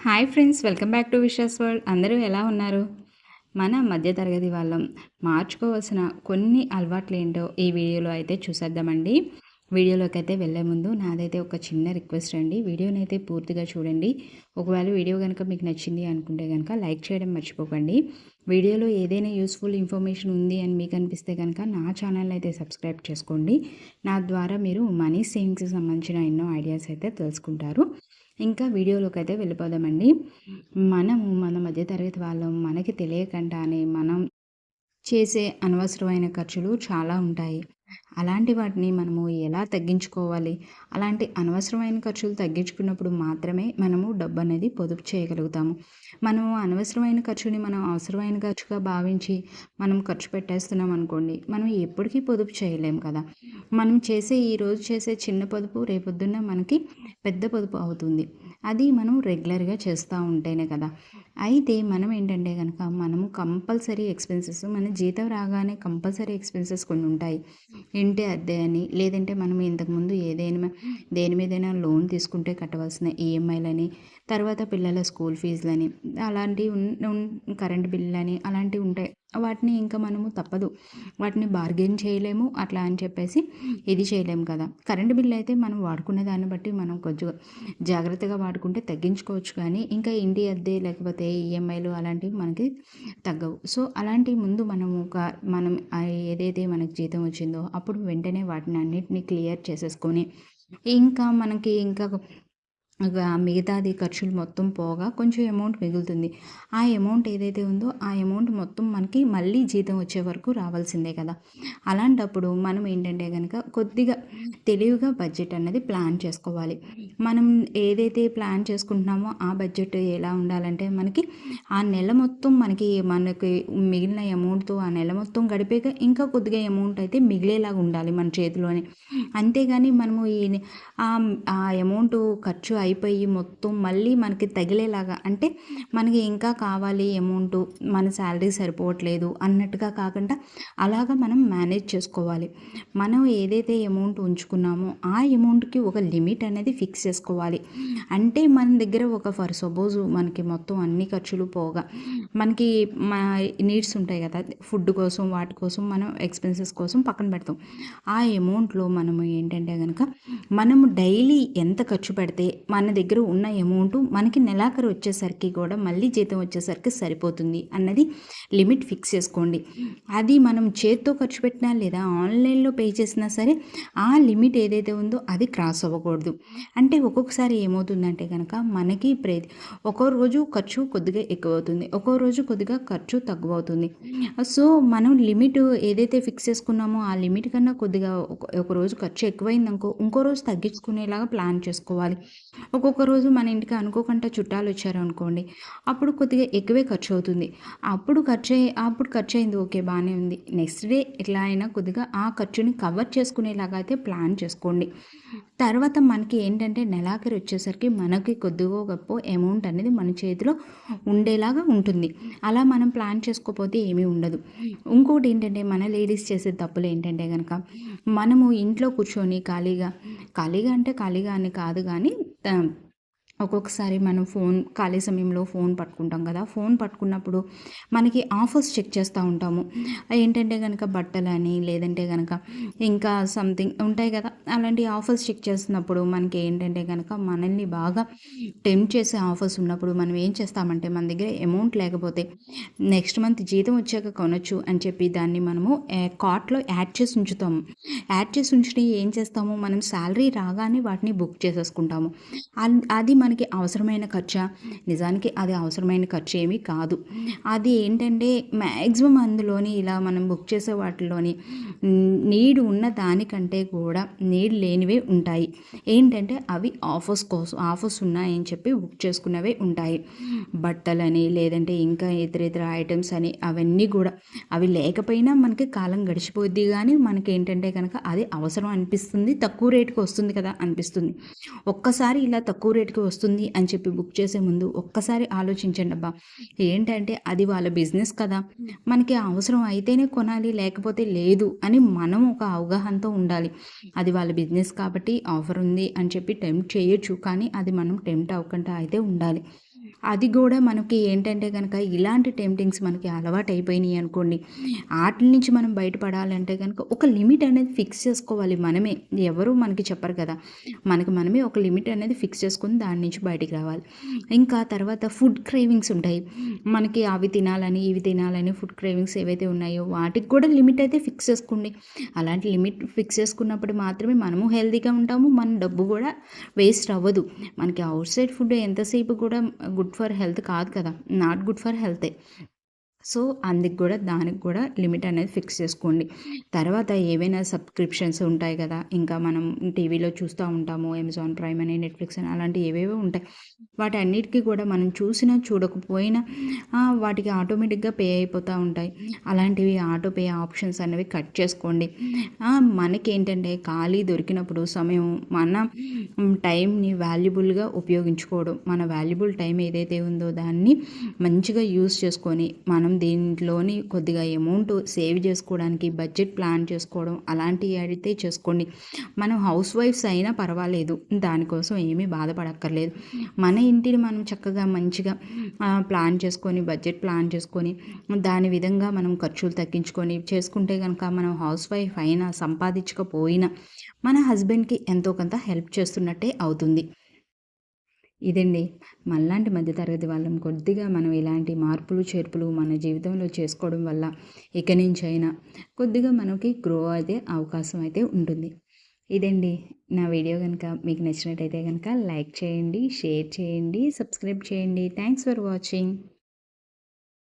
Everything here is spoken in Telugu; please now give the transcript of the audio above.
Hi friends, welcome back to wishes world. అందరూ ఎలా ఉన్నారు? మన మధ్యతరగతి వాళ్ళం మార్చుకోవాల్సిన కొన్ని అలవాట్లు ఏంటో ఈ వీడియోలో అయితే చూసేద్దామండి. వీడియోలోకి అయితే వెళ్ళే ముందు నాదైతే ఒక చిన్న రిక్వెస్ట్ అండి. వీడియోని అయితే పూర్తిగా చూడండి. ఒకవేళ వీడియో కనుక మీకు నచ్చింది అనుకుంటే కనుక లైక్ చేయడం మర్చిపోకండి. వీడియోలో ఏదైనా యూస్ఫుల్ ఇన్ఫర్మేషన్ ఉంది అని మీకు అనిపిస్తే కనుక నా ఛానల్ అయితే సబ్స్క్రైబ్ చేసుకోండి. నా ద్వారా మీరు మనీ సేవింగ్స్కి సంబంధించిన ఎన్నో ఐడియాస్ అయితే తెలుసుకుంటారు. ఇంకా వీడియోలోకి అయితే వెళ్ళిపోదామండి. మన మధ్యతరగతి వాళ్ళం మనకి తెలియకుండానే మనం చేసే అనవసరమైన ఖర్చులు చాలా ఉంటాయి. అలాంటి వాటిని మనము ఎలా తగ్గించుకోవాలి? అలాంటి అనవసరమైన ఖర్చులు తగ్గించుకున్నప్పుడు మాత్రమే మనము డబ్బు అనేది పొదుపు చేయగలుగుతాము. మనము అనవసరమైన ఖర్చుని మనం అవసరమైన ఖర్చుగా భావించి మనం ఖర్చు పెట్టేస్తున్నాం అనుకోండి, మనం ఎప్పటికీ పొదుపు చేయలేము కదా! మనం ఈరోజు చేసే చిన్న పొదుపు రేపొద్దున్న మనకి పెద్ద పొదుపు అవుతుంది. అది మనం రెగ్యులర్‌గా చేస్తూ ఉంటేనే కదా! అయితే మనం ఏంటంటే గనక మనము కంపల్సరీ ఎక్స్‌పెన్సెస్ మన జీతం రాగానే కంపల్సరీ ఎక్స్‌పెన్సెస్ కొన్ని ఉంటాయి. ఇంటి అద్దె అని, లేదంటే మనం ఇంతకుముందు దేని మీదైనా లోన్ తీసుకుంటే కట్టవలసిన ఈఎంఐలని, తర్వాత పిల్లల స్కూల్ ఫీజులని, అలాంటివి కరెంట్ బిల్లులని అలాంటివి ఉంటాయి. వాటిని ఇంకా మనము తప్పదు. వాటిని బార్గెన్ చేయలేము. అట్లా అని చెప్పేసి ఇది చేయలేము కదా! కరెంట్ బిల్ అయితే మనం వాడుకునే దాన్ని బట్టి మనం కొంచెం జాగ్రత్తగా వాడుకుంటే తగ్గించుకోవచ్చు, కానీ ఇంకా ఇంటి అద్దె లేకపోతే ఈఎంఐలు అలాంటివి మనకి తగ్గవు. సో అలాంటి ముందు మనం ఏదైతే మనకి జీతం వచ్చిందో అప్పుడు వెంటనే వాటిని అన్నిటిని క్లియర్ చేసేసుకొని ఇంకా మిగతాది ఖర్చులు మొత్తం పోగా కొంచెం అమౌంట్ మిగులుతుంది. ఆ అమౌంట్ ఏదైతే ఉందో ఆ అమౌంట్ మొత్తం మనకి మళ్ళీ జీతం వచ్చే వరకు రావాల్సిందే కదా! అలాంటప్పుడు మనం ఏంటంటే గనక కొద్దిగా తెలివిగా బడ్జెట్ అన్నది ప్లాన్ చేసుకోవాలి. మనం ఏదైతే ప్లాన్ చేసుకుంటున్నామో ఆ బడ్జెట్ ఎలా ఉండాలంటే ఆ నెల మొత్తం మనకి మిగిలిన అమౌంట్‌తో ఆ నెల మొత్తం గడిపాక ఇంకా కొద్దిగా అమౌంట్ అయితే మిగిలేలాగా ఉండాలి మన చేతిలోనే. అంతేగాని మనము ఆ అమౌంట్ ఖర్చు అయిపోయి మొత్తం మళ్ళీ మనకి తగిలేలాగా, అంటే మనకి ఇంకా కావాలి అమౌంట్, మన శాలరీ సరిపోవట్లేదు అన్నట్టుగా కాకుండా అలాగా మనం మేనేజ్ చేసుకోవాలి. మనం ఏదైతే అమౌంట్ ఉంచుకున్నామో ఆ అమౌంట్కి ఒక లిమిట్ అనేది ఫిక్స్ చేసుకోవాలి. అంటే మన దగ్గర ఫర్ సపోజ్ మనకి మొత్తం అన్ని ఖర్చులు పోగా మనకి మా నీడ్స్ ఉంటాయి కదా, ఫుడ్ కోసం వాటి కోసం మనం ఎక్స్పెన్సెస్ కోసం పక్కన పెడతాం. ఆ అమౌంట్లో మనము ఏంటంటే కనుక మనము డైలీ ఎంత ఖర్చు పెడితే మన దగ్గర ఉన్న అమౌంట్ మనకి నెలాఖరు వచ్చేసరికి కూడా మళ్ళీ జీతం వచ్చేసరికి సరిపోతుంది అన్నది లిమిట్ ఫిక్స్ చేసుకోండి. అది మనం చేత్తో ఖర్చు పెట్టినా లేదా ఆన్లైన్లో పే చేసినా సరే ఆ లిమిట్ ఏదైతే ఉందో అది క్రాస్ అవ్వకూడదు. అంటే ఒక్కొక్కసారి ఏమవుతుందంటే కనుక మనకి ఒక్కో రోజు ఖర్చు కొద్దిగా ఎక్కువ అవుతుంది, ఒక్కో రోజు కొద్దిగా ఖర్చు తక్కువ అవుతుంది. సో మనం లిమిట్ ఏదైతే ఫిక్స్ చేసుకున్నామో ఆ లిమిట్ కన్నా కొద్దిగా ఒక రోజు ఖర్చు ఎక్కువైందనుకో ఇంకో రోజు తగ్గించుకునేలాగా ప్లాన్ చేసుకోవాలి. ఒక్కొక్క రోజు మన ఇంటికి అనుకోకుండా చుట్టాలు వచ్చారనుకోండి, అప్పుడు కొద్దిగా ఎక్కువే ఖర్చు అవుతుంది. అప్పుడు ఖర్చు అయింది, ఓకే బాగానే ఉంది. నెక్స్ట్ డే ఎట్లా అయినా కొద్దిగా ఆ ఖర్చుని కవర్ చేసుకునేలాగా అయితే ప్లాన్ చేసుకోండి. తర్వాత మనకి ఏంటంటే నెలాఖరు వచ్చేసరికి మనకి కొద్దిగా గొప్ప అమౌంట్ అనేది మన చేతిలో ఉండేలాగా ఉంటుంది. అలా మనం ప్లాన్ చేసుకోకపోతే ఏమీ ఉండదు. ఇంకోటి ఏంటంటే మన లేడీస్ చేసే తప్పులు ఏంటంటే కనుక మనము ఇంట్లో కూర్చొని ఖాళీగా అంటే ఖాళీగా అని కాదు కానీ ఒక్కొక్కసారి మనం ఖాళీ సమయంలో ఫోన్ పట్టుకుంటాం కదా, ఫోన్ పట్టుకున్నప్పుడు మనకి ఆఫర్స్ చెక్ చేస్తూ ఉంటాము. ఏంటంటే కనుక బట్టలని, లేదంటే కనుక ఇంకా సంథింగ్ ఉంటాయి కదా, అలాంటి ఆఫర్స్ చెక్ చేస్తున్నప్పుడు మనకి ఏంటంటే కనుక మనల్ని బాగా టెంప్ట్ చేసే ఆఫర్స్ ఉన్నప్పుడు మనం ఏం చేస్తామంటే మన దగ్గర అమౌంట్ లేకపోతే నెక్స్ట్ మంత్ జీతం వచ్చాక కొనొచ్చు అని చెప్పి దాన్ని మనము కార్ట్లో యాడ్ చేసి ఉంచుతాము. యాడ్ చేసి ఉంచి ఏం చేస్తాము, మనం శాలరీ రాగానే వాటిని బుక్ చేసేసుకుంటాము. అది మనకి అవసరమైన ఖర్చా? నిజానికి అది అవసరమైన ఖర్చు ఏమీ కాదు. అది ఏంటంటే మ్యాక్సిమం అందులోని ఇలా మనం బుక్ చేసే వాటిలోని నీడ్ ఉన్న దానికంటే కూడా నీడ్ లేనివే ఉంటాయి. ఏంటంటే అవి ఆఫర్స్ ఉన్నాయని చెప్పి బుక్ చేసుకున్నవే ఉంటాయి. బట్టలని, లేదంటే ఇంకా ఇతర ఐటమ్స్ అని, అవన్నీ కూడా అవి లేకపోయినా మనకి కాలం గడిచిపోద్ది, కానీ మనకి ఏంటంటే కనుక అది అవసరం అనిపిస్తుంది, తక్కువ రేటుకి వస్తుంది కదా అనిపిస్తుంది. ఒక్కసారి ఇలా తక్కువ రేటుకి వస్తుంది అని చెప్పి బుక్ చేసే ముందు ఒక్కసారి ఆలోచించండి అబ్బా. ఏంటంటే అది వాళ్ళ బిజినెస్ కదా, మనకి అవసరం అయితేనే కొనాలి లేకపోతే లేదు అని మనం ఒక అవగాహనతో ఉండాలి. అది వాళ్ళ బిజినెస్ కాబట్టి ఆఫర్ ఉంది అని చెప్పి టెంప్ట్ చేయొచ్చు, కానీ అది మనం టెంప్ట్ అవ్వకుండా అయితే ఉండాలి. అది గూడా మనకి ఏంటంటే గనక ఇలాంటి టెంప్టింగ్స్ మనకి అలవాటయిపోయినాయి అనుకోండి, ఆటిల నుంచి మనం బయటపడాలంటే గనక ఒక లిమిట్ అనేది ఫిక్స్ చేసుకోవాలి మనమే. ఎవరు మనకి చెప్పరు కదా! మనకి మనమే ఒక లిమిట్ అనేది ఫిక్స్ చేసుకొని దాని నుంచి బయటికి రావాలి. ఇంకా తర్వాత ఫుడ్ క్రేవింగ్స్ ఉంటాయి. మనకి అవి తినాలని, ఇవి తినాలని ఫుడ్ క్రేవింగ్స్ ఏవైతే ఉన్నాయో వాటికి కూడా లిమిట్ అయితే ఫిక్స్ చేసుకోండి. అలాంటి లిమిట్ ఫిక్స్ చేసుకున్నప్పుడు మాత్రమే మనము హెల్తీగా ఉంటాము. మన డబ్బు గూడా వేస్ట్ అవ్వదు. మనకి ఔట్ సైడ్ ఫుడ్ ఎంతసేపు కూడా గుడ్ ఫర్ హెల్త్ కాదు కదా! నాట్ గుడ్ ఫర్ హెల్తే. సో, అందుకు గూడా దానికి గూడా లిమిట్ అనేది ఫిక్స్ చేసుకోండి. తర్వాత ఏవైనా సబ్‌స్క్రిప్షన్స్ ఉంటాయి గదా! ఇంకా మనం టీవీలో చూస్తా ఉంటాము. అమెజాన్ ప్రైమ్ అని, నెట్‌ఫ్లిక్స్ అని అలాంటివి ఏవేవో ఉంటాయి. వాటన్నిటికి కూడా మనం చూసినా, చూడకపోయినా వాటికి ఆటోమేటిక్‌గా పే అయిపోతా ఉంటాయి. అలాంటివి ఆటో పే ఆప్షన్స్ అనేవి కట్ చేసుకోండి. మనకేంటంటే ఖాళీ దొరికినప్పుడు సమయం మన టైంని వాల్యుబుల్‌గా ఉపయోగించుకోవడం. మన వాల్యుబుల్ టైం ఏదైతే ఉందో దాన్ని మంచిగా యూజ్ చేసుకొని మనం దీంట్లోని కొద్దిగా అమౌంట్ సేవ్ చేసుకోవడానికి బడ్జెట్ ప్లాన్ చేసుకోవడం అలాంటివి అయితే చేసుకోండి. మనం హౌస్ వైఫ్స్ అయినా పర్వాలేదు. దానికోసం ఏమీ బాధపడక్కర్లేదు. మన ఇంటిని మనం చక్కగా మంచిగా ప్లాన్ చేసుకొని బడ్జెట్ ప్లాన్ చేసుకొని దాని విధంగా మనం ఖర్చులు తగ్గించుకొని చేసుకుంటే గనక మనం హౌస్ వైఫ్ అయినా సంపాదించకపోయినా మన హస్బెండ్‌కి ఎంతో కొంత హెల్ప్ చేస్తున్నట్టే అవుతుంది. ఇదండి. మనలాంటి మధ్య తరగతి వాళ్ళం కొద్దిగా మనం ఇలాంటి మార్పులు, చేర్పులు మన జీవితంలో చేసుకోవడం వల్ల ఇక నుంచైనా కొద్దిగా మనకి గ్రో అయ్యే అవకాశం అయితే ఉంటుంది. ఇదండి. నా వీడియో గనుక మీకు నచ్చినట్టయితే గనక లైక్ చేయండి, షేర్ చేయండి, సబ్స్క్రైబ్ చేయండి. Thanks for watching.